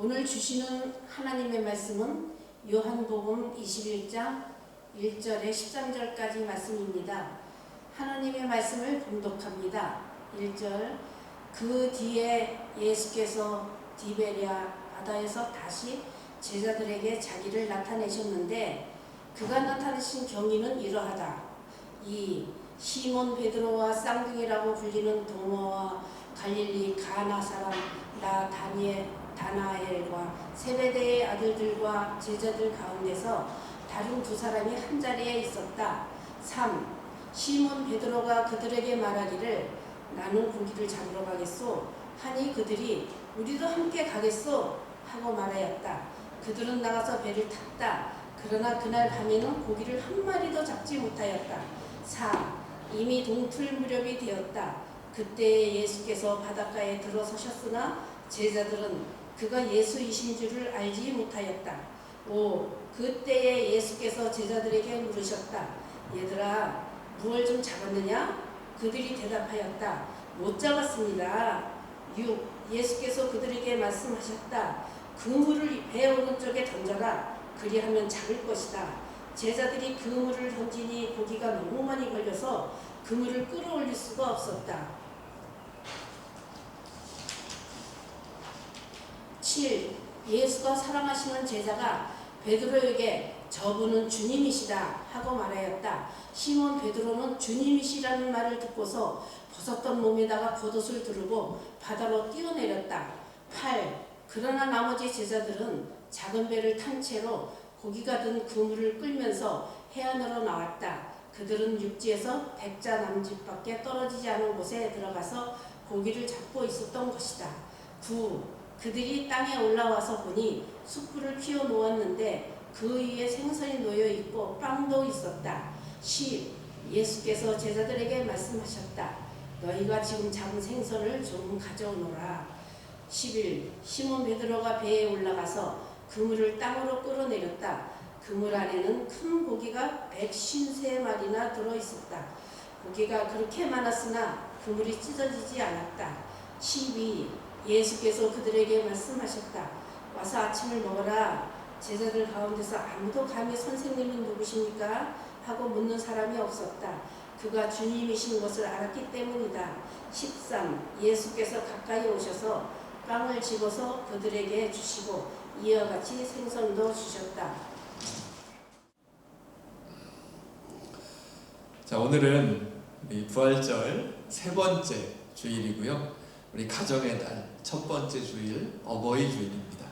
오늘 주시는 하나님의 말씀은 요한복음 21장 1절에 13절까지 말씀입니다. 하나님의 말씀을 봉독합니다. 1절 그 뒤에 예수께서 디베랴 바다에서 다시 제자들에게 자기를 나타내셨는데 그가 나타내신 경위는 이러하다. 2. 시몬 베드로와 쌍둥이라고 불리는 도마와 갈릴리 가나 사람 나다나엘과 세베대의 아들들과 제자들 가운데서 다른 두 사람이 한자리에 있었다. 3. 시몬 베드로가 그들에게 말하기를 나는 고기를 잡으러 가겠소 하니 그들이 우리도 함께 가겠소 하고 말하였다. 그들은 나가서 배를 탔다. 그러나 그날 밤에는 고기를 한 마리도 잡지 못하였다. 4. 이미 동틀 무렵이 되었다. 그때 예수께서 바닷가에 들어서셨으나 제자들은 그가 예수이신 줄을 알지 못하였다. 5. 그때에 예수께서 제자들에게 물으셨다. 얘들아, 무얼 좀 잡았느냐? 그들이 대답하였다. 못 잡았습니다. 6. 예수께서 그들에게 말씀하셨다. 그물을 배 오른쪽에 던져라. 그리하면 잡을 것이다. 제자들이 그물을 던지니 고기가 너무 많이 걸려서 그물을 끌어올릴 수가 없었다. 7. 예수가 사랑하시는 제자가 베드로에게 저분은 주님이시다 하고 말하였다. 시몬 베드로는 주님이시라는 말을 듣고서 벗었던 몸에다가 겉옷을 두르고 바다로 뛰어내렸다. 8. 그러나 나머지 제자들은 작은 배를 탄 채로 고기가 든 그물을 끌면서 해안으로 나왔다. 그들은 육지에서 100자 남짓밖에 떨어지지 않은 곳에 들어가서 고기를 잡고 있었던 것이다. 9. 그들이 땅에 올라와서 보니 숯불을 피워 놓았는데 그 위에 생선이 놓여 있고 빵도 있었다. 10. 예수께서 제자들에게 말씀하셨다. 너희가 지금 잡은 생선을 좀 가져오너라. 11. 시몬 베드로가 배에 올라가서 그물을 땅으로 끌어내렸다. 그물 안에는 큰 고기가 153마리나 들어있었다. 고기가 그렇게 많았으나 그물이 찢어지지 않았다. 12. 예수께서 그들에게 말씀하셨다. 와서 아침을 먹어라. 제자들 가운데서 아무도 감히 선생님은 누구십니까? 하고 묻는 사람이 없었다. 그가 주님이신 것을 알았기 때문이다. 13. 예수께서 가까이 오셔서 빵을 집어서 그들에게 주시고 이와 같이 생선도 주셨다. 자, 오늘은 우리 부활절 세 번째 주일이고요. 우리 가정의 달 첫 번째 주일 어버이 주일입니다.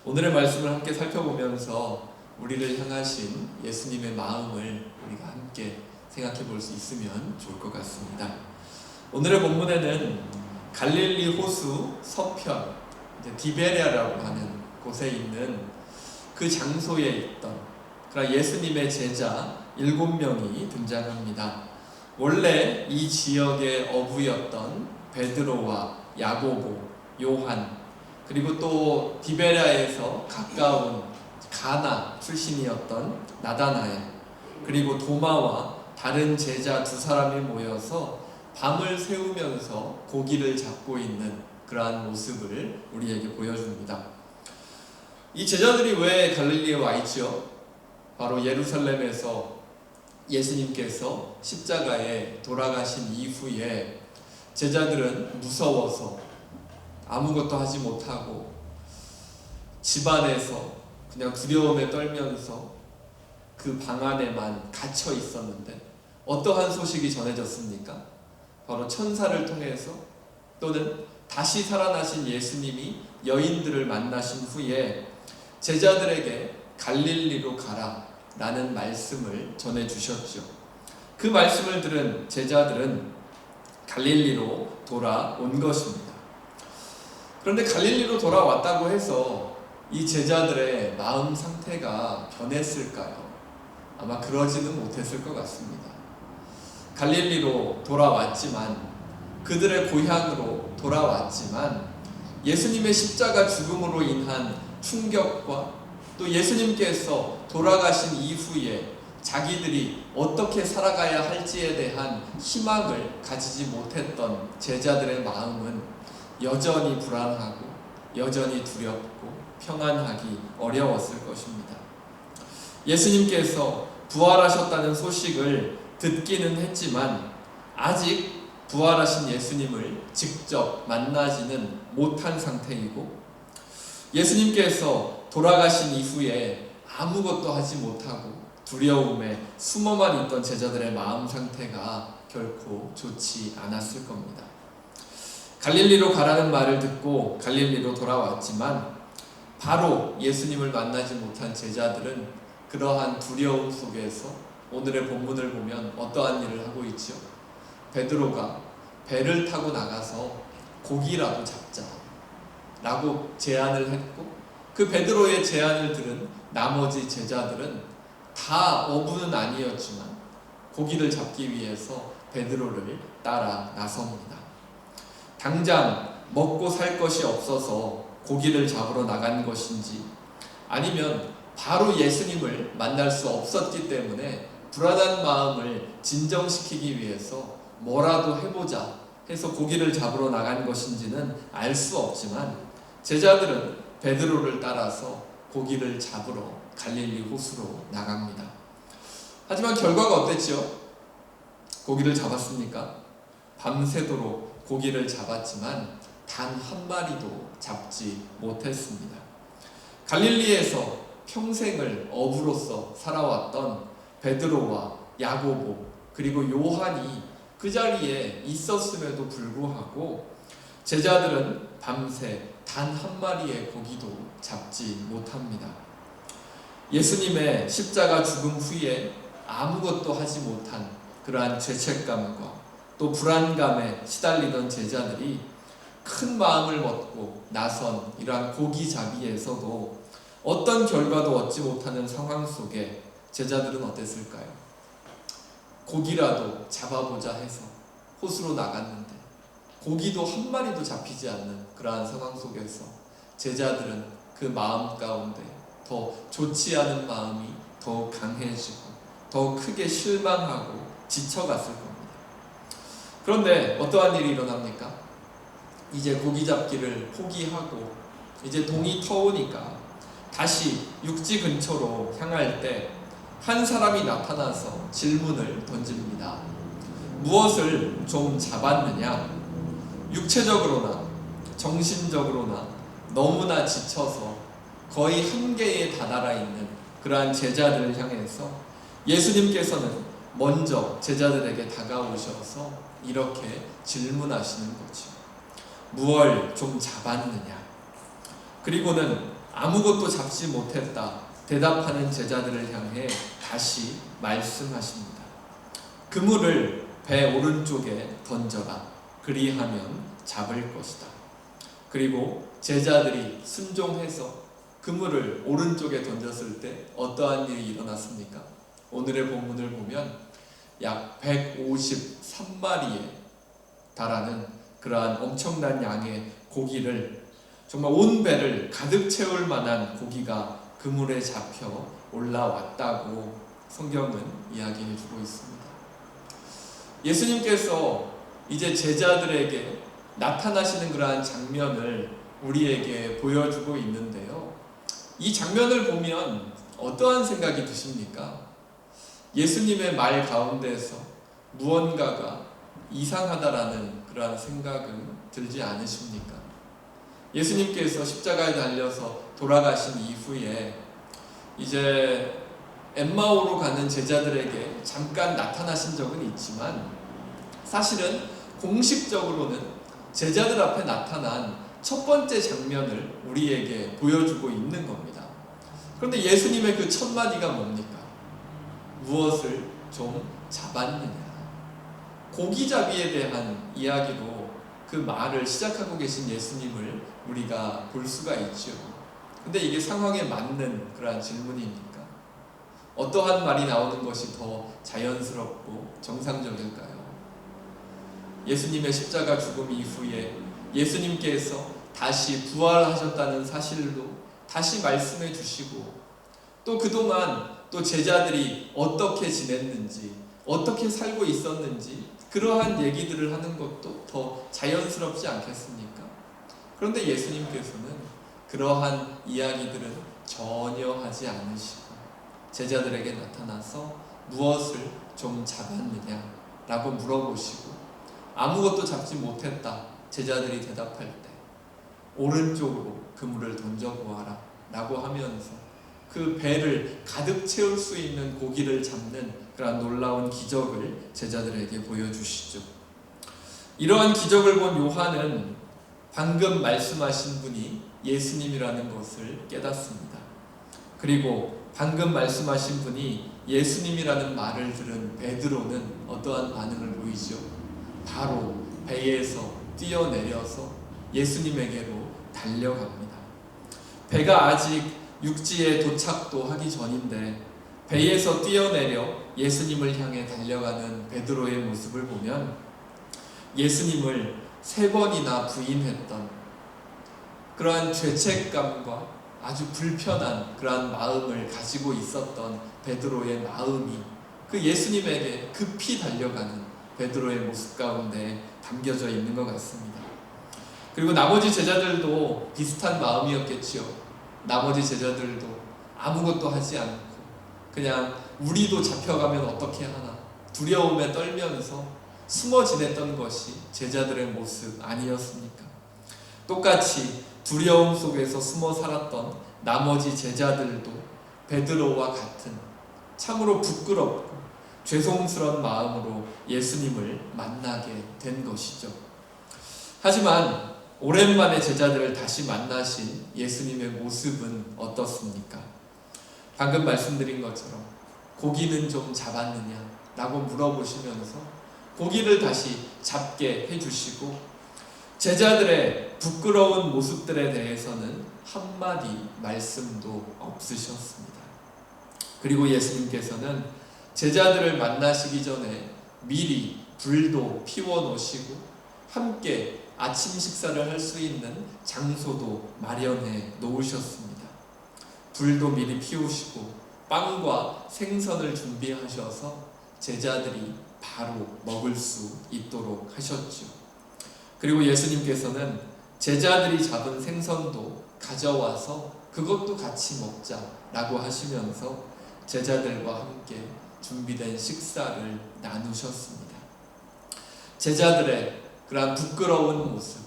오늘의 말씀을 함께 살펴보면서 우리를 향하신 예수님의 마음을 우리가 함께 생각해 볼 수 있으면 좋을 것 같습니다. 오늘의 본문에는 갈릴리 호수 서편 디베랴라고 하는 곳에 있는 그 장소에 있던 그러나 예수님의 제자 7명이 등장합니다. 원래 이 지역의 어부였던 베드로와 야고보, 요한, 그리고 또 디베랴에서 가까운 가나 출신이었던 나다나엘, 그리고 도마와 다른 제자 두 사람이 모여서 밤을 새우면서 고기를 잡고 있는 그러한 모습을 우리에게 보여줍니다. 이 제자들이 왜 갈릴리에 와 있죠? 바로 예루살렘에서 예수님께서 십자가에 돌아가신 이후에 제자들은 무서워서 아무것도 하지 못하고 집안에서 그냥 두려움에 떨면서 그 방 안에만 갇혀 있었는데 어떠한 소식이 전해졌습니까? 바로 천사를 통해서 또는 다시 살아나신 예수님이 여인들을 만나신 후에 제자들에게 갈릴리로 가라 라는 말씀을 전해주셨죠. 그 말씀을 들은 제자들은 갈릴리로 돌아온 것입니다. 그런데 갈릴리로 돌아왔다고 해서 이 제자들의 마음 상태가 변했을까요? 아마 그러지는 못했을 것 같습니다. 갈릴리로 돌아왔지만 그들의 고향으로 돌아왔지만 예수님의 십자가 죽음으로 인한 충격과 또 예수님께서 돌아가신 이후에 자기들이 어떻게 살아가야 할지에 대한 희망을 가지지 못했던 제자들의 마음은 여전히 불안하고 여전히 두렵고 평안하기 어려웠을 것입니다. 예수님께서 부활하셨다는 소식을 듣기는 했지만 아직 부활하신 예수님을 직접 만나지는 못한 상태이고, 예수님께서 돌아가신 이후에 아무것도 하지 못하고 두려움에 숨어만 있던 제자들의 마음 상태가 결코 좋지 않았을 겁니다. 갈릴리로 가라는 말을 듣고 갈릴리로 돌아왔지만 바로 예수님을 만나지 못한 제자들은 그러한 두려움 속에서 오늘의 본문을 보면 어떠한 일을 하고 있죠? 베드로가 배를 타고 나가서 고기라도 잡자 라고 제안을 했고, 그 베드로의 제안을 들은 나머지 제자들은 다 어부는 아니었지만 고기를 잡기 위해서 베드로를 따라 나섭니다. 당장 먹고 살 것이 없어서 고기를 잡으러 나간 것인지, 아니면 바로 예수님을 만날 수 없었기 때문에 불안한 마음을 진정시키기 위해서 뭐라도 해보자 해서 고기를 잡으러 나간 것인지는 알 수 없지만, 제자들은 베드로를 따라서 고기를 잡으러 갈릴리 호수로 나갑니다. 하지만 결과가 어땠죠? 고기를 잡았습니까? 밤새도록 고기를 잡았지만 단 한 마리도 잡지 못했습니다. 갈릴리에서 평생을 어부로서 살아왔던 베드로와 야고보 그리고 요한이 그 자리에 있었음에도 불구하고 제자들은 밤새 단 한 마리의 고기도 잡지 못합니다. 예수님의 십자가 죽음 후에 아무것도 하지 못한 그러한 죄책감과 또 불안감에 시달리던 제자들이 큰 마음을 먹고 나선 이러한 고기잡이에서도 어떤 결과도 얻지 못하는 상황 속에 제자들은 어땠을까요? 고기라도 잡아보자 해서 호수로 나갔는데 고기도 한 마리도 잡히지 않는 그러한 상황 속에서 제자들은 그 마음 가운데 더 좋지 않은 마음이 더 강해지고 더 크게 실망하고 지쳐갔을 겁니다. 그런데 어떠한 일이 일어납니까? 이제 고기 잡기를 포기하고 이제 동이 터오니까 다시 육지 근처로 향할 때 한 사람이 나타나서 질문을 던집니다. 무엇을 좀 잡았느냐? 육체적으로나 정신적으로나 너무나 지쳐서 거의 한계에 다다라 있는 그러한 제자들을 향해서 예수님께서는 먼저 제자들에게 다가오셔서 이렇게 질문하시는 거죠. 무얼 좀 잡았느냐? 그리고는 아무것도 잡지 못했다 대답하는 제자들을 향해 다시 말씀하십니다. 그물을 배 오른쪽에 던져라. 그리하면 잡을 것이다. 그리고 제자들이 순종해서 그물을 오른쪽에 던졌을 때 어떠한 일이 일어났습니까? 오늘의 본문을 보면 약 153마리에 달하는 그러한 엄청난 양의 고기를, 정말 온 배를 가득 채울 만한 고기가 그물에 잡혀 올라왔다고 성경은 이야기해 주고 있습니다. 예수님께서 이제 제자들에게 나타나시는 그러한 장면을 우리에게 보여주고 있는데요. 이 장면을 보면 어떠한 생각이 드십니까? 예수님의 말 가운데서 무언가가 이상하다라는 그러한 생각은 들지 않으십니까? 예수님께서 십자가에 달려서 돌아가신 이후에 이제 엠마오로 가는 제자들에게 잠깐 나타나신 적은 있지만 사실은 공식적으로는 제자들 앞에 나타난 첫 번째 장면을 우리에게 보여주고 있는 겁니다. 그런데 예수님의 그 첫 마디가 뭡니까? 무엇을 좀 잡았느냐? 고기잡이에 대한 이야기로 그 말을 시작하고 계신 예수님을 우리가 볼 수가 있죠. 근데 이게 상황에 맞는 그러한 질문입니까? 어떠한 말이 나오는 것이 더 자연스럽고 정상적일까요? 예수님의 십자가 죽음 이후에 예수님께서 다시 부활하셨다는 사실도 다시 말씀해 주시고, 또 그동안 또 제자들이 어떻게 지냈는지, 어떻게 살고 있었는지 그러한 얘기들을 하는 것도 더 자연스럽지 않겠습니까? 그런데 예수님께서는 그러한 이야기들은 전혀 하지 않으시고 제자들에게 나타나서 무엇을 좀 잡았느냐 라고 물어보시고 아무것도 잡지 못했다 제자들이 대답할 때 오른쪽으로 그물을 던져보아라 라고 하면서 그 배를 가득 채울 수 있는 고기를 잡는 그런 놀라운 기적을 제자들에게 보여주시죠. 이러한 기적을 본 요한은 방금 말씀하신 분이 예수님이라는 것을 깨닫습니다. 그리고 방금 말씀하신 분이 예수님이라는 말을 들은 베드로는 어떠한 반응을 보이죠? 바로 배에서 뛰어내려서 예수님에게로 달려갑니다. 배가 아직 육지에 도착도 하기 전인데 배에서 뛰어내려 예수님을 향해 달려가는 베드로의 모습을 보면 예수님을 3번이나 부인했던 그러한 죄책감과 아주 불편한 그러한 마음을 가지고 있었던 베드로의 마음이 그 예수님에게 급히 달려가는 베드로의 모습 가운데 담겨져 있는 것 같습니다. 그리고 나머지 제자들도 비슷한 마음이었겠지요. 나머지 제자들도 아무것도 하지 않고 그냥 우리도 잡혀가면 어떻게 하나 두려움에 떨면서 숨어 지냈던 것이 제자들의 모습 아니었습니까? 똑같이 두려움 속에서 숨어 살았던 나머지 제자들도 베드로와 같은 참으로 부끄럽고 죄송스러운 마음으로 예수님을 만나게 된 것이죠. 하지만 오랜만에 제자들을 다시 만나신 예수님의 모습은 어떻습니까? 방금 말씀드린 것처럼 고기는 좀 잡았느냐? 라고 물어보시면서 고기를 다시 잡게 해주시고 제자들의 부끄러운 모습들에 대해서는 한마디 말씀도 없으셨습니다. 그리고 예수님께서는 제자들을 만나시기 전에 미리 불도 피워 놓으시고 함께 아침 식사를 할 수 있는 장소도 마련해 놓으셨습니다. 불도 미리 피우시고 빵과 생선을 준비하셔서 제자들이 바로 먹을 수 있도록 하셨죠. 그리고 예수님께서는 제자들이 잡은 생선도 가져와서 그것도 같이 먹자라고 하시면서 제자들과 함께 준비된 식사를 나누셨습니다. 제자들의 그러한 부끄러운 모습,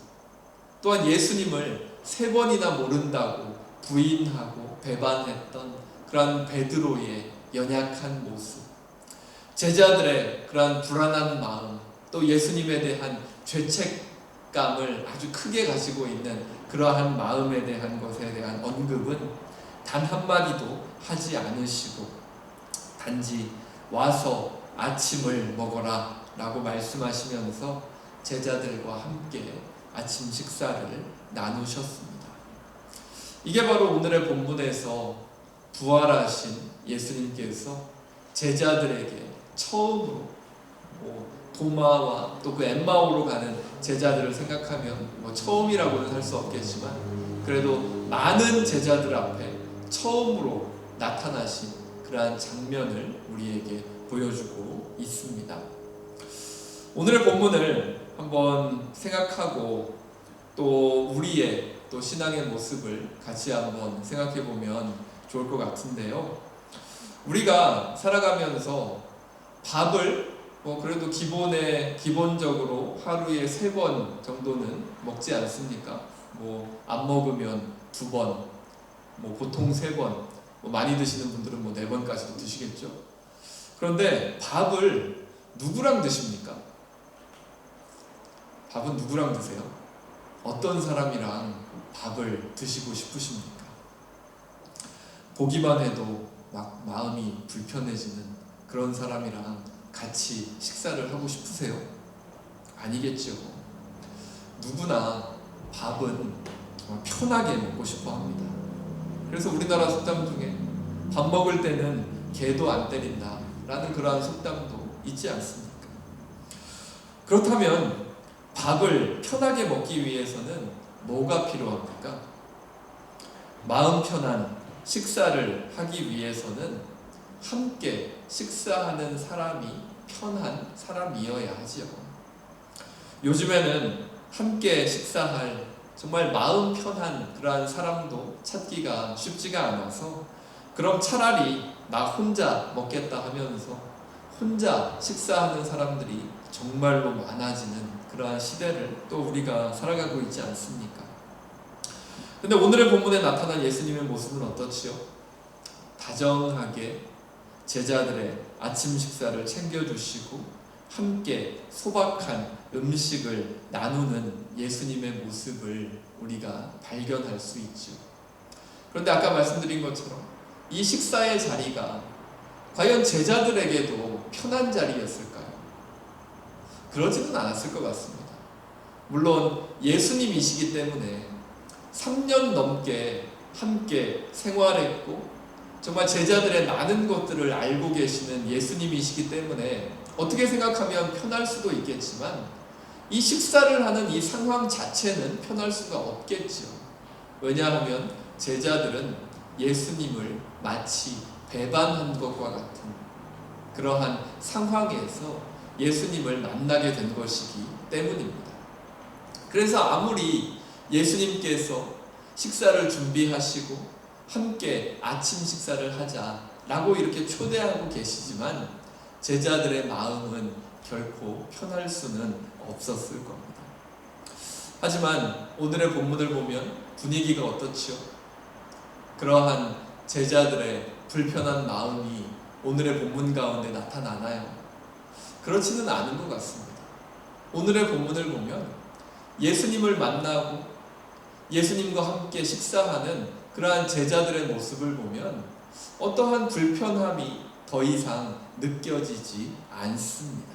또한 예수님을 3번이나 모른다고 부인하고 배반했던 그러한 베드로의 연약한 모습, 제자들의 그러한 불안한 마음, 또 예수님에 대한 죄책감을 아주 크게 가지고 있는 그러한 마음에 대한 것에 대한 언급은 단 한마디도 하지 않으시고 단지 와서 아침을 먹어라 라고 말씀하시면서 제자들과 함께 아침 식사를 나누셨습니다. 이게 바로 오늘의 본문에서 부활하신 예수님께서 제자들에게 처음으로 도마와 또 그 엠마오로 가는 제자들을 생각하면 처음이라고는 할 수 없겠지만 그래도 많은 제자들 앞에 처음으로 나타나신 그러한 장면을 우리에게 보여주고 있습니다. 오늘의 본문을 한번 생각하고 또 우리의 또 신앙의 모습을 같이 한번 생각해 보면 좋을 것 같은데요. 우리가 살아가면서 밥을 그래도 기본적으로 하루에 3번 정도는 먹지 않습니까? 안 먹으면 2번, 보통 3번, 많이 드시는 분들은 4번까지도 드시겠죠. 그런데 밥을 누구랑 드십니까? 밥은 누구랑 드세요? 어떤 사람이랑 밥을 드시고 싶으십니까? 보기만 해도 막 마음이 불편해지는 그런 사람이랑 같이 식사를 하고 싶으세요? 아니겠죠. 누구나 밥은 편하게 먹고 싶어 합니다. 그래서 우리나라 속담 중에 밥 먹을 때는 개도 안 때린다 라는 그러한 속담도 있지 않습니까? 그렇다면 밥을 편하게 먹기 위해서는 뭐가 필요합니까? 마음 편한 식사를 하기 위해서는 함께 식사하는 사람이 편한 사람이어야 하지요. 요즘에는 함께 식사할 정말 마음 편한 그러한 사람도 찾기가 쉽지가 않아서 그럼 차라리 나 혼자 먹겠다 하면서 혼자 식사하는 사람들이 정말로 많아지는 그러한 시대를 또 우리가 살아가고 있지 않습니까? 근데 오늘의 본문에 나타난 예수님의 모습은 어떻지요? 다정하게 제자들의 아침 식사를 챙겨주시고 함께 소박한 음식을 나누는 예수님의 모습을 우리가 발견할 수 있죠. 그런데 아까 말씀드린 것처럼 이 식사의 자리가 과연 제자들에게도 편한 자리였을까요? 그러지는 않았을 것 같습니다. 물론 예수님이시기 때문에 3년 넘게 함께 생활했고 정말 제자들의 많은 것들을 알고 계시는 예수님이시기 때문에 어떻게 생각하면 편할 수도 있겠지만 이 식사를 하는 이 상황 자체는 편할 수가 없겠죠. 왜냐하면 제자들은 예수님을 마치 배반한 것과 같은 그러한 상황에서 예수님을 만나게 된 것이기 때문입니다. 그래서 아무리 예수님께서 식사를 준비하시고 함께 아침 식사를 하자라고 이렇게 초대하고 계시지만 제자들의 마음은 결코 편할 수는 없었을 겁니다. 하지만 오늘의 본문을 보면 분위기가 어떻지요? 그러한 제자들의 불편한 마음이 오늘의 본문 가운데 나타나나요? 그렇지는 않은 것 같습니다. 오늘의 본문을 보면 예수님을 만나고 예수님과 함께 식사하는 그러한 제자들의 모습을 보면 어떠한 불편함이 더 이상 느껴지지 않습니다.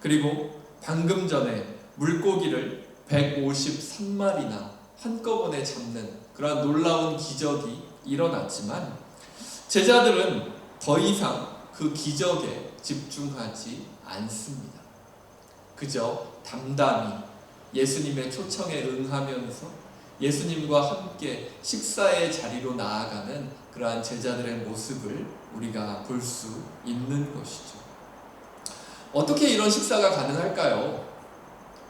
그리고 방금 전에 물고기를 153마리나 한꺼번에 잡는 그러한 놀라운 기적이 일어났지만 제자들은 더 이상 그 기적에 집중하지 않습니다. 그저 담담히 예수님의 초청에 응하면서 예수님과 함께 식사의 자리로 나아가는 그러한 제자들의 모습을 우리가 볼 수 있는 것이죠. 어떻게 이런 식사가 가능할까요?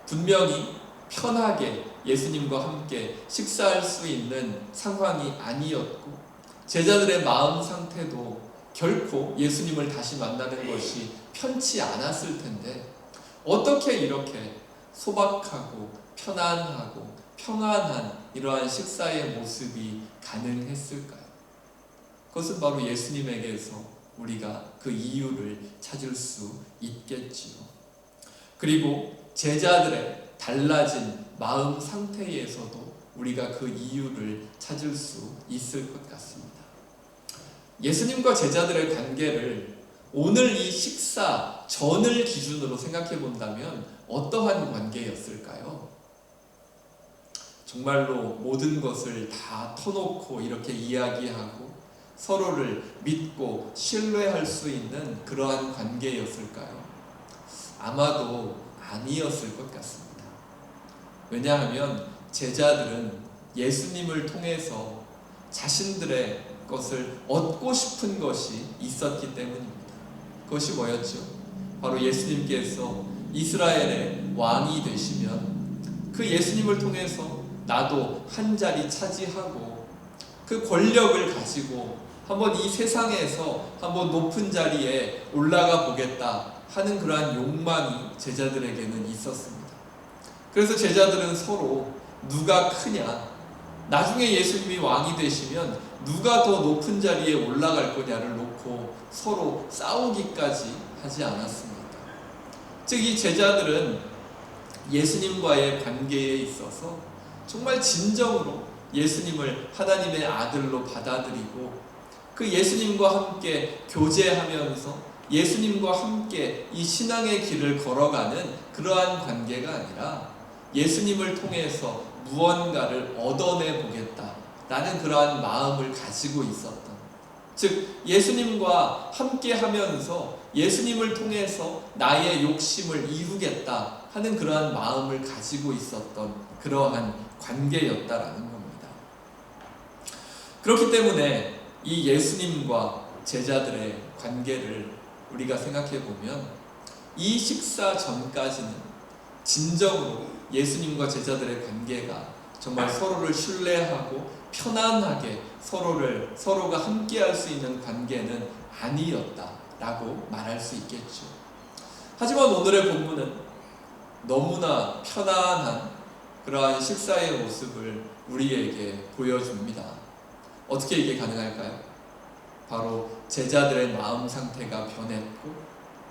분명히 편하게 예수님과 함께 식사할 수 있는 상황이 아니었고 제자들의 마음 상태도 결코 예수님을 다시 만나는 것이 편치 않았을 텐데 어떻게 이렇게 소박하고 편안하고 평안한 이러한 식사의 모습이 가능했을까요? 그것은 바로 예수님에게서 우리가 그 이유를 찾을 수 있겠지요. 그리고 제자들의 달라진 마음 상태에서도 우리가 그 이유를 찾을 수 있을 것 같습니다. 예수님과 제자들의 관계를 오늘 이 식사 전을 기준으로 생각해 본다면 어떠한 관계였을까요? 정말로 모든 것을 다 터놓고 이렇게 이야기하고 서로를 믿고 신뢰할 수 있는 그러한 관계였을까요? 아마도 아니었을 것 같습니다. 왜냐하면 제자들은 예수님을 통해서 자신들의 것을 얻고 싶은 것이 있었기 때문입니다. 그것이 뭐였죠? 바로 예수님께서 이스라엘의 왕이 되시면 그 예수님을 통해서 나도 한 자리 차지하고 그 권력을 가지고 한번 이 세상에서 한번 높은 자리에 올라가 보겠다 하는 그러한 욕망이 제자들에게는 있었습니다. 그래서 제자들은 서로 누가 크냐, 나중에 예수님이 왕이 되시면 누가 더 높은 자리에 올라갈 거냐를 놓고 서로 싸우기까지 하지 않았습니까? 즉 이 제자들은 예수님과의 관계에 있어서 정말 진정으로 예수님을 하나님의 아들로 받아들이고 그 예수님과 함께 교제하면서 예수님과 함께 이 신앙의 길을 걸어가는 그러한 관계가 아니라 예수님을 통해서 무언가를 얻어내 보겠다라는 그러한 마음을 가지고 있었던, 즉 예수님과 함께 하면서 예수님을 통해서 나의 욕심을 이루겠다 하는 그러한 마음을 가지고 있었던 그러한 관계였다라는 겁니다. 그렇기 때문에 이 예수님과 제자들의 관계를 우리가 생각해 보면 이 식사 전까지는 진정으로 예수님과 제자들의 관계가 정말 서로를 신뢰하고 편안하게 서로가 함께할 수 있는 관계는 아니었다라고 말할 수 있겠죠. 하지만 오늘의 본문은 너무나 편안한 그러한 식사의 모습을 우리에게 보여줍니다. 어떻게 이게 가능할까요? 바로 제자들의 마음 상태가 변했고,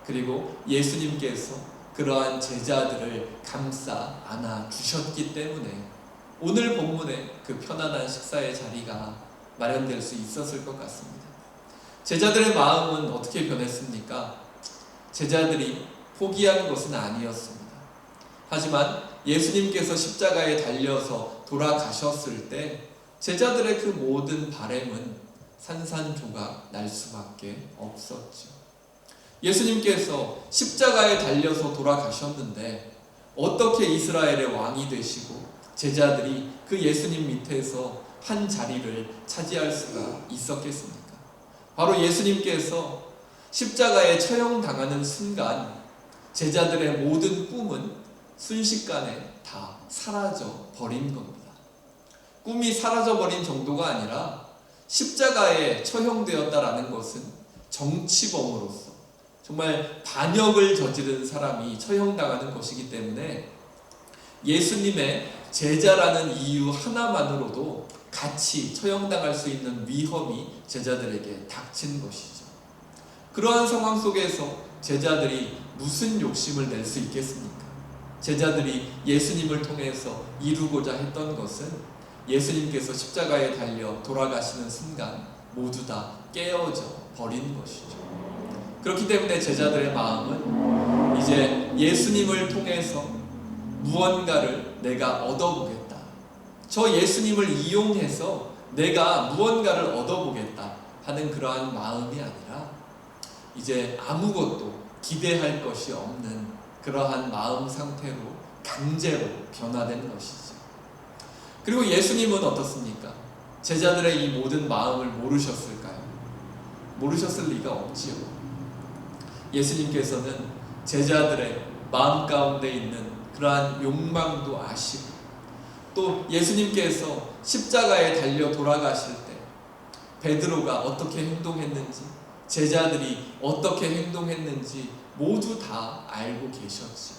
그리고 예수님께서 그러한 제자들을 감싸 안아 주셨기 때문에 오늘 본문에 그 편안한 식사의 자리가 마련될 수 있었을 것 같습니다. 제자들의 마음은 어떻게 변했습니까? 제자들이 포기한 것은 아니었습니다. 하지만 예수님께서 십자가에 달려서 돌아가셨을 때 제자들의 그 모든 바램은 산산조각 날 수밖에 없었죠. 예수님께서 십자가에 달려서 돌아가셨는데 어떻게 이스라엘의 왕이 되시고 제자들이 그 예수님 밑에서 한 자리를 차지할 수가 있었겠습니까? 바로 예수님께서 십자가에 처형당하는 순간 제자들의 모든 꿈은 순식간에 다 사라져 버린 겁니다. 꿈이 사라져 버린 정도가 아니라 십자가에 처형되었다라는 것은 정치범으로서 정말 반역을 저지른 사람이 처형당하는 것이기 때문에 예수님의 제자라는 이유 하나만으로도 같이 처형당할 수 있는 위험이 제자들에게 닥친 것이죠. 그러한 상황 속에서 제자들이 무슨 욕심을 낼 수 있겠습니까? 제자들이 예수님을 통해서 이루고자 했던 것은 예수님께서 십자가에 달려 돌아가시는 순간 모두 다 깨어져 버린 것이죠. 그렇기 때문에 제자들의 마음은 이제 예수님을 통해서 무언가를 내가 얻어보겠다. 저 예수님을 이용해서 내가 무언가를 얻어보겠다 하는 그러한 마음이 아니라 이제 아무것도 기대할 것이 없는 그러한 마음 상태로 강제로 변화된 것이죠. 그리고 예수님은 어떻습니까? 제자들의 이 모든 마음을 모르셨을까요? 모르셨을 리가 없지요. 예수님께서는 제자들의 마음 가운데 있는 그러한 욕망도 아시고, 또 예수님께서 십자가에 달려 돌아가실 때 베드로가 어떻게 행동했는지, 제자들이 어떻게 행동했는지 모두 다 알고 계셨지.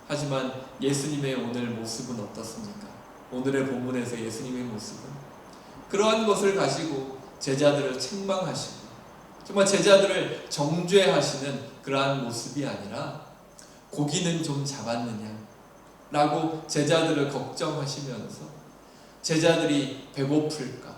하지만 예수님의 오늘 모습은 어떻습니까? 오늘의 본문에서 예수님의 모습은 그러한 것을 가지고 제자들을 책망하시고 정말 제자들을 정죄하시는 그러한 모습이 아니라 고기는 좀 잡았느냐 라고 제자들을 걱정하시면서 제자들이 배고플까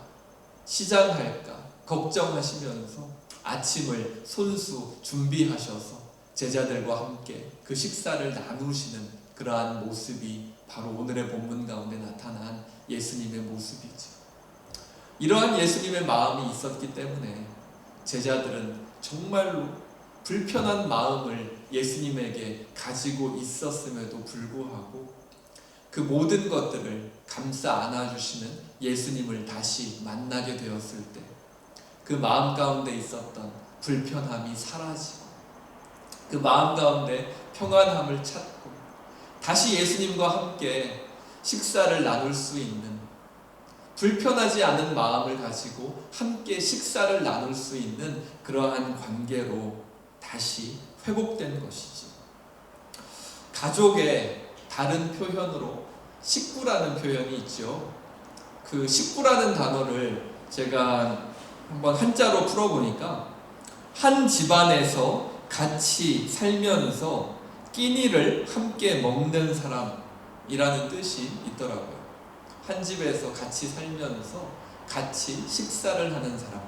시장할까 걱정하시면서 아침을 손수 준비하셔서 제자들과 함께 그 식사를 나누시는 그러한 모습이 바로 오늘의 본문 가운데 나타난 예수님의 모습이죠. 이러한 예수님의 마음이 있었기 때문에 제자들은 정말로 불편한 마음을 예수님에게 가지고 있었음에도 불구하고 그 모든 것들을 감싸 안아주시는 예수님을 다시 만나게 되었을 때 그 마음 가운데 있었던 불편함이 사라지고 그 마음 가운데 평안함을 찾고 다시 예수님과 함께 식사를 나눌 수 있는, 불편하지 않은 마음을 가지고 함께 식사를 나눌 수 있는 그러한 관계로 다시 회복된 것이지. 가족의 다른 표현으로 식구라는 표현이 있죠. 그 식구라는 단어를 제가 한번 한자로 풀어보니까 한 집안에서 같이 살면서 끼니를 함께 먹는 사람이라는 뜻이 있더라고요. 한 집에서 같이 살면서 같이 식사를 하는 사람,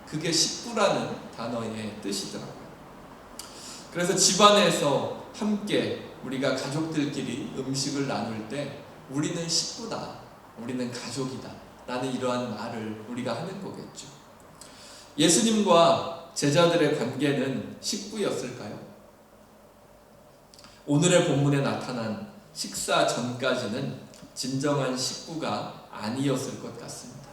그게 식구라는 단어의 뜻이더라고요. 그래서 집안에서 함께 우리가 가족들끼리 음식을 나눌 때 우리는 식구다, 우리는 가족이다 라는 이러한 말을 우리가 하는 거겠죠. 예수님과 제자들의 관계는 식구였을까요? 오늘의 본문에 나타난 식사 전까지는 진정한 식구가 아니었을 것 같습니다.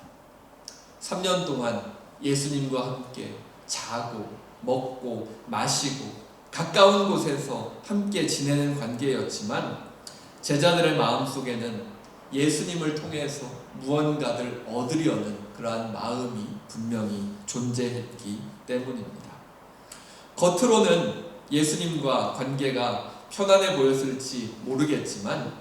3년 동안 예수님과 함께 자고 먹고 마시고 가까운 곳에서 함께 지내는 관계였지만 제자들의 마음속에는 예수님을 통해서 무언가를 얻으려는 그러한 마음이 분명히 존재했기 때문입니다. 겉으로는 예수님과 관계가 편안해 보였을지 모르겠지만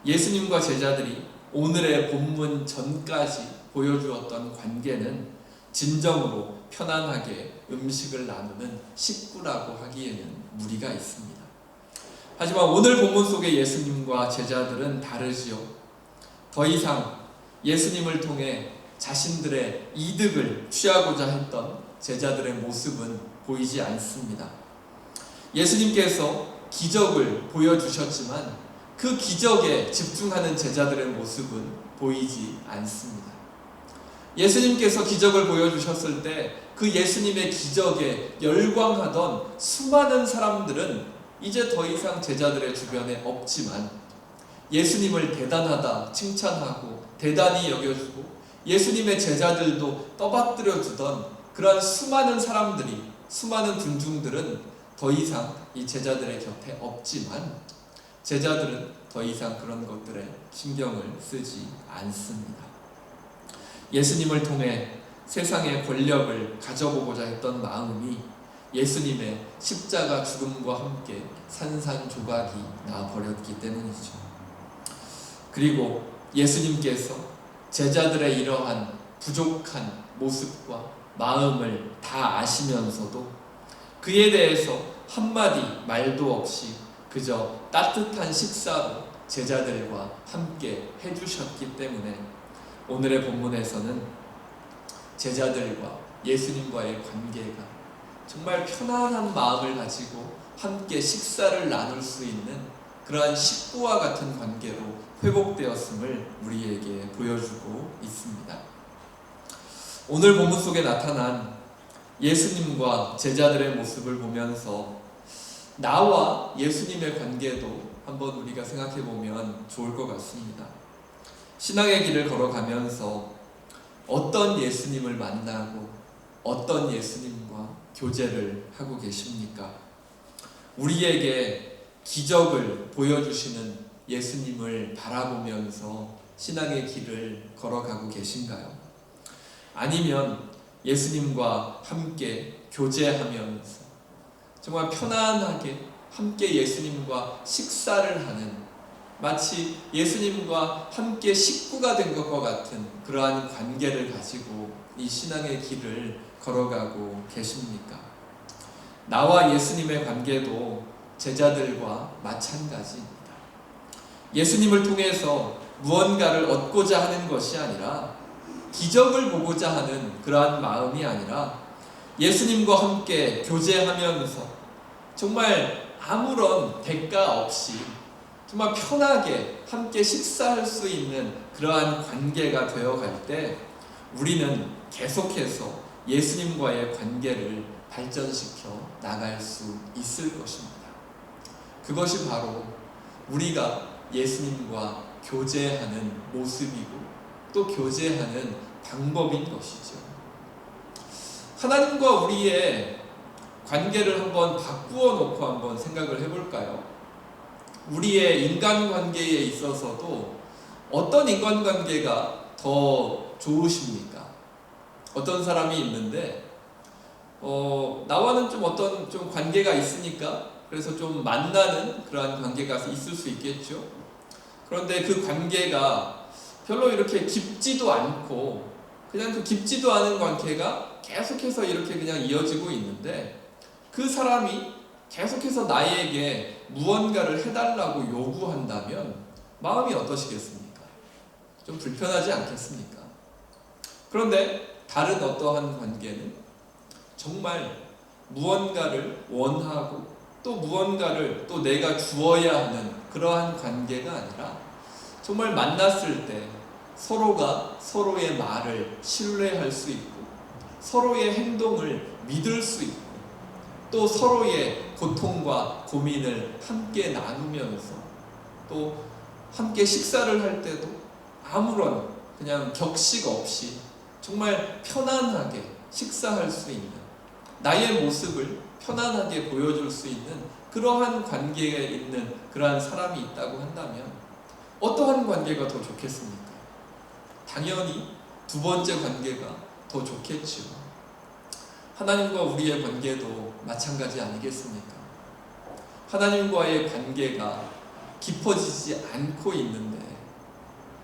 예수님과 제자들이 오늘의 본문 전까지 보여주었던 관계는 진정으로 편안하게 음식을 나누는 식구라고 하기에는 무리가 있습니다. 하지만 오늘 본문 속의 예수님과 제자들은 다르지요. 더 이상 예수님을 통해 자신들의 이득을 취하고자 했던 제자들의 모습은 보이지 않습니다. 예수님께서 기적을 보여주셨지만 그 기적에 집중하는 제자들의 모습은 보이지 않습니다. 예수님께서 기적을 보여주셨을 때 그 예수님의 기적에 열광하던 수많은 사람들은 이제 더 이상 제자들의 주변에 없지만 예수님을 대단하다 칭찬하고 대단히 여겨주고 예수님의 제자들도 떠받들여 주던 그러한 수많은 사람들이, 수많은 군중들은 더 이상 이 제자들의 곁에 없지만 제자들은 더 이상 그런 것들에 신경을 쓰지 않습니다. 예수님을 통해 세상의 권력을 가져보고자 했던 마음이 예수님의 십자가 죽음과 함께 산산조각이 나버렸기 때문이죠. 그리고 예수님께서 제자들의 이러한 부족한 모습과 마음을 다 아시면서도 그에 대해서 한마디 말도 없이 그저 따뜻한 식사로 제자들과 함께 해주셨기 때문에 오늘의 본문에서는 제자들과 예수님과의 관계가 정말 편안한 마음을 가지고 함께 식사를 나눌 수 있는 그러한 식구와 같은 관계로 회복되었음을 우리에게 보여주고 있습니다. 오늘 본문 속에 나타난 예수님과 제자들의 모습을 보면서 나와 예수님의 관계도 한번 우리가 생각해 보면 좋을 것 같습니다. 신앙의 길을 걸어가면서 어떤 예수님을 만나고 어떤 예수님과 교제를 하고 계십니까? 우리에게 기적을 보여주시는 예수님을 바라보면서 신앙의 길을 걸어가고 계신가요? 아니면 예수님과 함께 교제하면서 정말 편안하게 함께 예수님과 식사를 하는 마치 예수님과 함께 식구가 된 것과 같은 그러한 관계를 가지고 이 신앙의 길을 걸어가고 계십니까? 나와 예수님의 관계도 제자들과 마찬가지입니다. 예수님을 통해서 무언가를 얻고자 하는 것이 아니라 기적을 보고자 하는 그러한 마음이 아니라 예수님과 함께 교제하면서 정말 아무런 대가 없이 정말 편하게 함께 식사할 수 있는 그러한 관계가 되어갈 때 우리는 계속해서 예수님과의 관계를 발전시켜 나갈 수 있을 것입니다. 그것이 바로 우리가 예수님과 교제하는 모습이고 또 교제하는 방법인 것이죠. 하나님과 우리의 관계를 한번 바꾸어 놓고 한번 생각을 해볼까요? 우리의 인간관계에 있어서도 어떤 인간관계가 더 좋으십니까? 어떤 사람이 있는데 나와는 좀 어떤 좀 관계가 있으니까 그래서 좀 만나는 그러한 관계가 있을 수 있겠죠. 그런데 그 관계가 별로 이렇게 깊지도 않고 그냥 그 깊지도 않은 관계가 계속해서 이렇게 그냥 이어지고 있는데 그 사람이 계속해서 나에게 무언가를 해달라고 요구한다면 마음이 어떠시겠습니까? 좀 불편하지 않겠습니까? 그런데 다른 어떠한 관계는 정말 무언가를 원하고 또 무언가를 또 내가 주어야 하는 그러한 관계가 아니라 정말 만났을 때 서로가 서로의 말을 신뢰할 수 있고 서로의 행동을 믿을 수 있고 또 서로의 고통과 고민을 함께 나누면서 또 함께 식사를 할 때도 아무런 그냥 격식 없이 정말 편안하게 식사할 수 있는 나의 모습을 편안하게 보여줄 수 있는 그러한 관계에 있는 그러한 사람이 있다고 한다면 어떠한 관계가 더 좋겠습니까? 당연히 두 번째 관계가 더 좋겠죠. 하나님과 우리의 관계도 마찬가지 아니겠습니까? 하나님과의 관계가 깊어지지 않고 있는데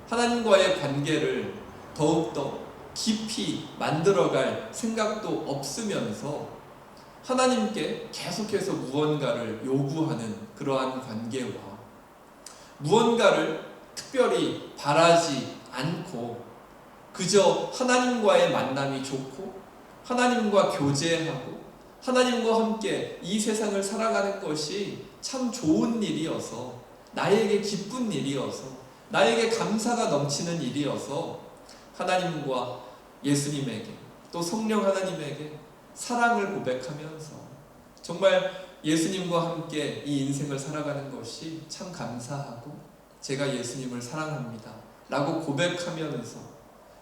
하나님과의 관계를 더욱더 깊이 만들어갈 생각도 없으면서 하나님께 계속해서 무언가를 요구하는 그러한 관계와 무언가를 특별히 바라지 않고 그저 하나님과의 만남이 좋고 하나님과 교제하고 하나님과 함께 이 세상을 살아가는 것이 참 좋은 일이어서 나에게 기쁜 일이어서 나에게 감사가 넘치는 일이어서 하나님과 예수님에게 또 성령 하나님에게 사랑을 고백하면서 정말 예수님과 함께 이 인생을 살아가는 것이 참 감사하고 제가 예수님을 사랑합니다 라고 고백하면서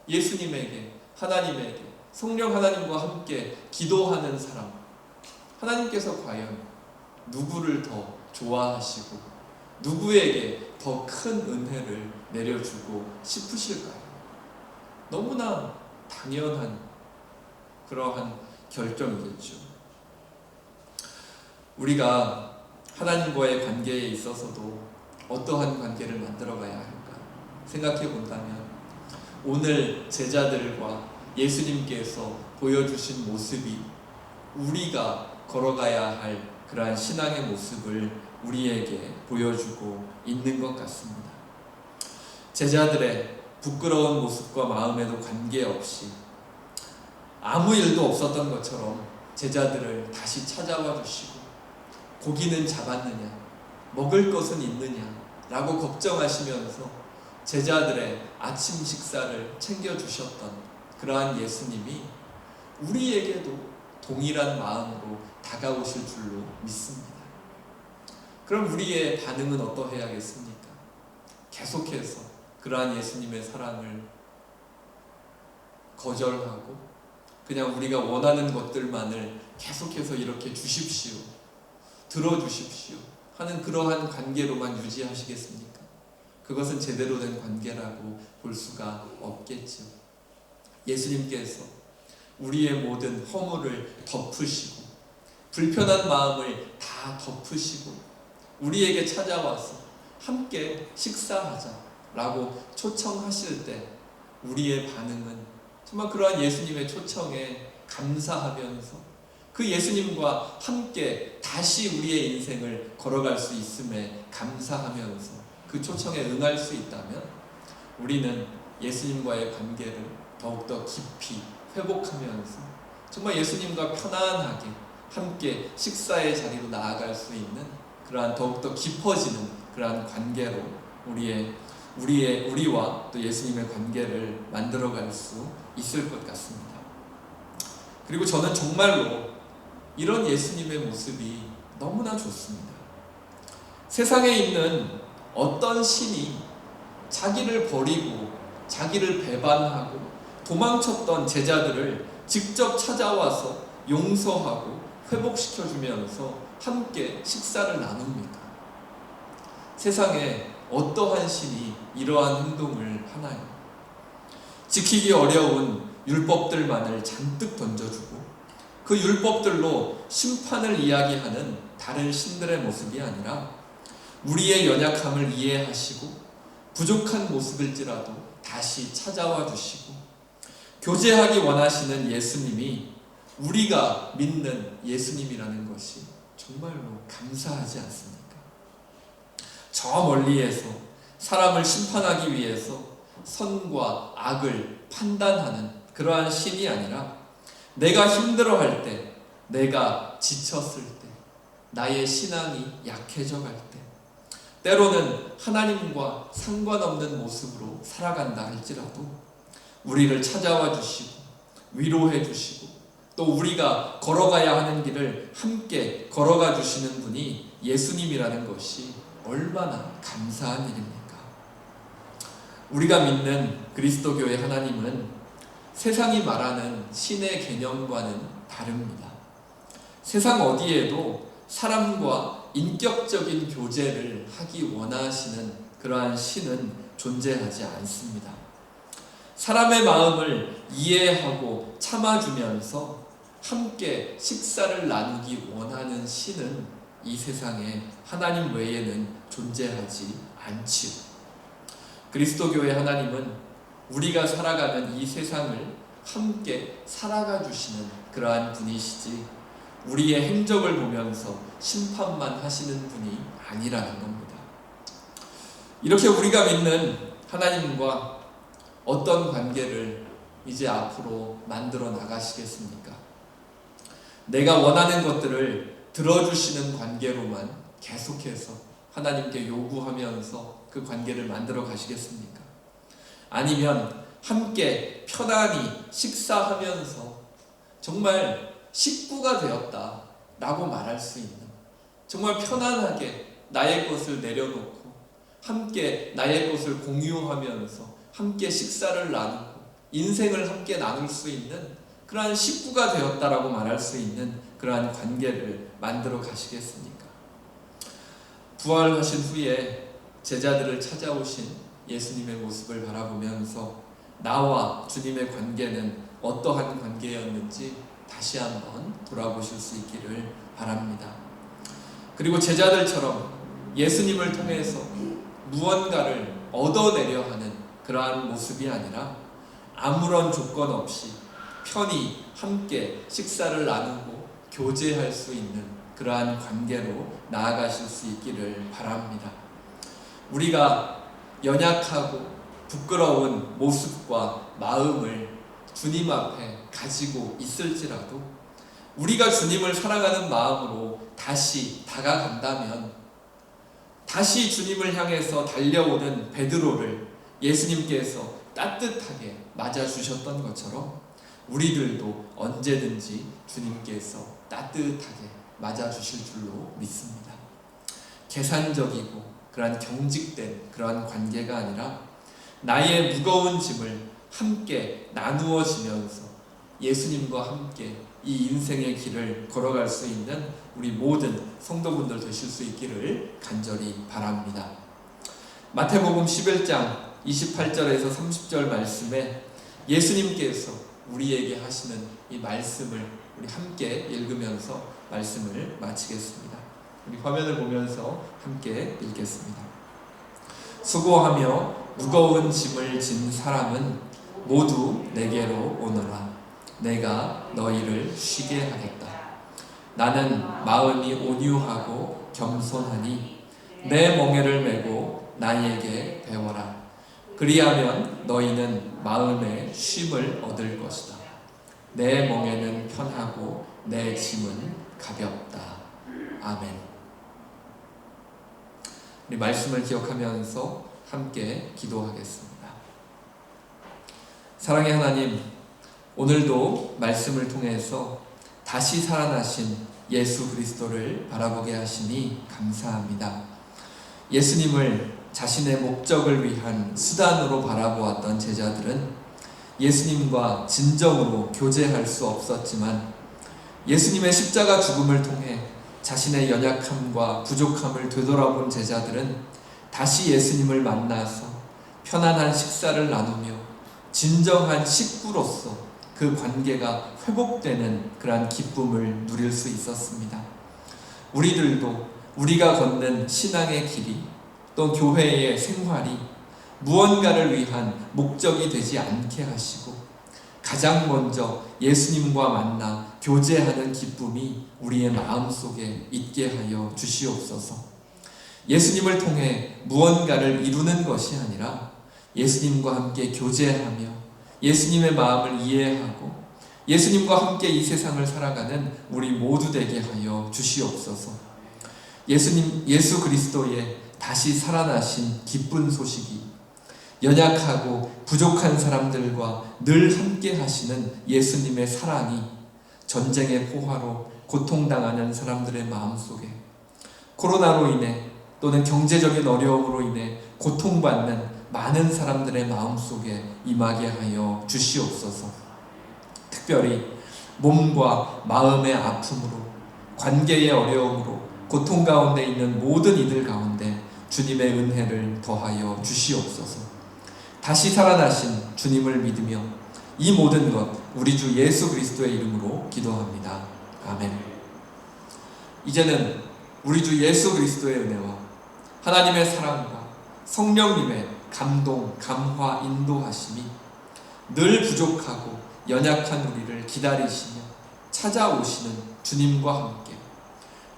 예수님에게 하나님에게 성령 하나님과 함께 기도하는 사람, 하나님께서 과연 누구를 더 좋아하시고 누구에게 더 큰 은혜를 내려주고 싶으실까요? 너무나 당연한 그러한 결정이겠죠. 우리가 하나님과의 관계에 있어서도 어떠한 관계를 만들어가야 할까 생각해 본다면 오늘 제자들과 예수님께서 보여주신 모습이 우리가 걸어가야 할 그러한 신앙의 모습을 우리에게 보여주고 있는 것 같습니다. 제자들의 부끄러운 모습과 마음에도 관계없이 아무 일도 없었던 것처럼 제자들을 다시 찾아와 주시고 고기는 잡았느냐, 먹을 것은 있느냐 라고 걱정하시면서 제자들의 아침 식사를 챙겨주셨던 그러한 예수님이 우리에게도 동일한 마음으로 다가오실 줄로 믿습니다. 그럼 우리의 반응은 어떠해야겠습니까? 계속해서 그러한 예수님의 사랑을 거절하고 그냥 우리가 원하는 것들만을 계속해서 이렇게 주십시오, 들어주십시오 하는 그러한 관계로만 유지하시겠습니까? 그것은 제대로 된 관계라고 볼 수가 없겠죠. 예수님께서 우리의 모든 허물을 덮으시고 불편한 마음을 다 덮으시고 우리에게 찾아와서 함께 식사하자라고 초청하실 때 우리의 반응은 정말 그러한 예수님의 초청에 감사하면서 그 예수님과 함께 다시 우리의 인생을 걸어갈 수 있음에 감사하면서 그 초청에 응할 수 있다면 우리는 예수님과의 관계를 더욱더 깊이 회복하면서 정말 예수님과 편안하게 함께 식사의 자리로 나아갈 수 있는 그러한 더욱더 깊어지는 그러한 관계로 우리와 또 예수님의 관계를 만들어갈 수 있을 것 같습니다. 그리고 저는 정말로 이런 예수님의 모습이 너무나 좋습니다. 세상에 있는 어떤 신이 자기를 버리고 자기를 배반하고 도망쳤던 제자들을 직접 찾아와서 용서하고 회복시켜주면서 함께 식사를 나눕니까? 세상에 어떠한 신이 이러한 행동을 하나요? 지키기 어려운 율법들만을 잔뜩 던져주고 그 율법들로 심판을 이야기하는 다른 신들의 모습이 아니라 우리의 연약함을 이해하시고 부족한 모습일지라도 다시 찾아와 주시고 교제하기 원하시는 예수님이 우리가 믿는 예수님이라는 것이 정말로 감사하지 않습니까? 저 멀리에서 사람을 심판하기 위해서 선과 악을 판단하는 그러한 신이 아니라 내가 힘들어할 때, 내가 지쳤을 때, 나의 신앙이 약해져 갈 때, 때로는 하나님과 상관없는 모습으로 살아간다 할지라도 우리를 찾아와 주시고 위로해 주시고 또 우리가 걸어가야 하는 길을 함께 걸어가 주시는 분이 예수님이라는 것이 얼마나 감사한 일입니까? 우리가 믿는 그리스도교의 하나님은 세상이 말하는 신의 개념과는 다릅니다. 세상 어디에도 사람과 인격적인 교제를 하기 원하시는 그러한 신은 존재하지 않습니다. 사람의 마음을 이해하고 참아주면서 함께 식사를 나누기 원하는 신은 이 세상에 하나님 외에는 존재하지 않지요. 그리스도교의 하나님은 우리가 살아가는 이 세상을 함께 살아가 주시는 그러한 분이시지, 우리의 행적을 보면서 심판만 하시는 분이 아니라는 겁니다. 이렇게 우리가 믿는 하나님과 어떤 관계를 이제 앞으로 만들어 나가시겠습니까? 내가 원하는 것들을 들어주시는 관계로만 계속해서 하나님께 요구하면서 그 관계를 만들어 가시겠습니까? 아니면 함께 편안히 식사하면서 정말 식구가 되었다 라고 말할 수 있는, 정말 편안하게 나의 것을 내려놓고 함께 나의 것을 공유하면서 함께 식사를 나누고 인생을 함께 나눌 수 있는 그러한 식구가 되었다라고 말할 수 있는 그러한 관계를 만들어 가시겠습니까? 부활하신 후에 제자들을 찾아오신 예수님의 모습을 바라보면서 나와 주님의 관계는 어떠한 관계였는지 다시 한번 돌아보실 수 있기를 바랍니다. 그리고 제자들처럼 예수님을 통해서 무언가를 얻어내려 하는 그러한 모습이 아니라 아무런 조건 없이 편히 함께 식사를 나누고 교제할 수 있는 그러한 관계로 나아가실 수 있기를 바랍니다. 우리가 연약하고 부끄러운 모습과 마음을 주님 앞에 가지고 있을지라도 우리가 주님을 사랑하는 마음으로 다시 다가간다면, 다시 주님을 향해서 달려오는 베드로를 예수님께서 따뜻하게 맞아주셨던 것처럼 우리들도 언제든지 주님께서 따뜻하게 맞아주실 줄로 믿습니다. 계산적이고 그러한 경직된 그러한 관계가 아니라 나의 무거운 짐을 함께 나누어지면서 예수님과 함께 이 인생의 길을 걸어갈 수 있는 우리 모든 성도분들 되실 수 있기를 간절히 바랍니다. 마태복음 11장 28절에서 30절 말씀에 예수님께서 우리에게 하시는 이 말씀을 우리 함께 읽으면서 말씀을 마치겠습니다. 우리 화면을 보면서 함께 읽겠습니다. 수고하며 무거운 짐을 진 사람은 모두 내게로 오너라. 내가 너희를 쉬게 하겠다. 나는 마음이 온유하고 겸손하니 내 멍에를 메고 나에게 배워라. 그리하면 너희는 마음의 쉼을 얻을 것이다. 내 멍에는 편하고 내 짐은 가볍다. 아멘. 우리 말씀을 기억하면서 함께 기도하겠습니다. 사랑의 하나님, 오늘도 말씀을 통해서 다시 살아나신 예수 그리스도를 바라보게 하시니 감사합니다. 예수님을 자신의 목적을 위한 수단으로 바라보았던 제자들은 예수님과 진정으로 교제할 수 없었지만 예수님의 십자가 죽음을 통해 자신의 연약함과 부족함을 되돌아본 제자들은 다시 예수님을 만나서 편안한 식사를 나누며 진정한 식구로서 그 관계가 회복되는 그러한 기쁨을 누릴 수 있었습니다. 우리들도 우리가 걷는 신앙의 길이 또 교회의 생활이 무언가를 위한 목적이 되지 않게 하시고 가장 먼저 예수님과 만나 교제하는 기쁨이 우리의 마음속에 있게 하여 주시옵소서. 예수님을 통해 무언가를 이루는 것이 아니라 예수님과 함께 교제하며 예수님의 마음을 이해하고 예수님과 함께 이 세상을 살아가는 우리 모두 되게 하여 주시옵소서. 예수 그리스도의 다시 살아나신 기쁜 소식이 연약하고 부족한 사람들과 늘 함께 하시는 예수님의 사랑이 전쟁의 포화로 고통당하는 사람들의 마음속에, 코로나로 인해 또는 경제적인 어려움으로 인해 고통받는 많은 사람들의 마음속에 임하게 하여 주시옵소서. 특별히 몸과 마음의 아픔으로, 관계의 어려움으로 고통 가운데 있는 모든 이들 가운데 주님의 은혜를 더하여 주시옵소서. 다시 살아나신 주님을 믿으며 이 모든 것 우리 주 예수 그리스도의 이름으로 기도합니다. 아멘. 이제는 우리 주 예수 그리스도의 은혜와 하나님의 사랑과 성령님의 감동, 감화, 인도하심이 늘 부족하고 연약한 우리를 기다리시며 찾아오시는 주님과 함께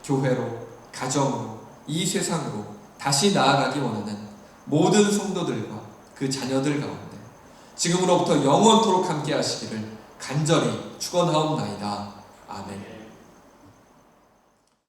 교회로, 가정으로, 이 세상으로 다시 나아가기 원하는 모든 성도들과 그 자녀들 가운데 지금으로부터 영원토록 함께 하시기를 간절히 축원하옵나이다. 아멘.